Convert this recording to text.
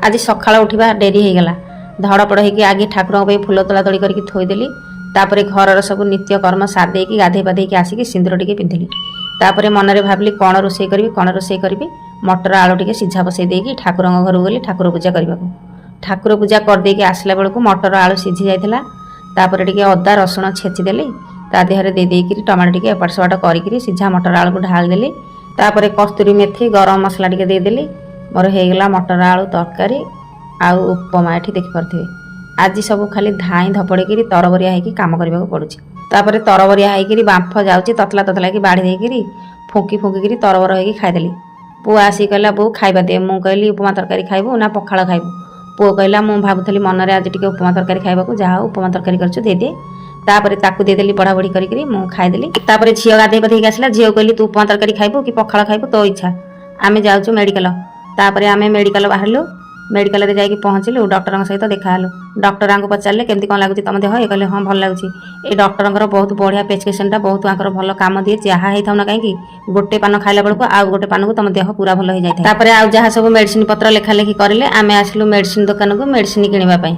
आज सकाळ उठा डेरी हो गला धड़पड़ होगी आगे ठाकुर फूल तोला तोड़ी करके थोदेली तापर घर सब नित्यकर्म सार गाधे पाधे आसिक सिंदूर टे पिंधिली तापर मनरे भाविली कौन रोषे करी मटर आलू टे सीझा बसई देकी ठाकुर घर गली ठाकुर पूजा करने को ठाकुर पूजा करदेकी आसला बेलू मटर आलू सीझी जाता तापर टे अदा रसुण छेचिदेली ता देहरे देदेकी टमाटो टे एपट सेपट करी सीझा मटर आलू को ढाल देली तापर कस्तूरी मेथी गरम मसला टे देदेली मोर होगला मटर आलू तरकारी आउ उपमा एठी देखिपे आज सब खाली धाई धपड़ी तरबरिया होगी कम करने को पड़ुଛି तापर तरबरिया होगी बांफ जाऊँगी ततला ततला कि बाढ़ी देकर फुंकी फुंकी तरबर होगी खाईदेली पुआ आसिक कहला बो खाଇବା दे मु कहली उपमा तरकारी खाइबू ना पखाड़ खाइबू पुओ कहला मु भावुली मनरे आज टिके उपमा तरकारी खाइबा जहाँ उपमा तरकारी कर दे तापर ताकू देदेली बढ़ा बढ़ी करी मु खाईदेली तापर झील गाधे पाधे आसला झील कहली तू उपमा तरकारी खाइबू कि पखाड़ खाइबू तो इच्छा आम जाऊँ मेडिकल तापर आम मेडिकल बाहरलु मेडिकल रे जाइए पहुँचलु डॉक्टर सहित देखालु डॉक्टर को पचारे केमती कौन लगुच तुम देह ये कहले हाँ भल लगुच ये डॉक्टर बहुत बढ़िया प्रेस्क्रिप्शन बहुत भल काम दिए जहाँ होता ना कहीं गोटे पान खाइला बेलू आउ गोटे पान को तुम देह पूरा भल हो जाए तापर आउ जहाँ सब मेडिसिन पत्र लेखा लेखि करें आम आसलु मेडिसिन दुकान को मेडिसिन किणवाई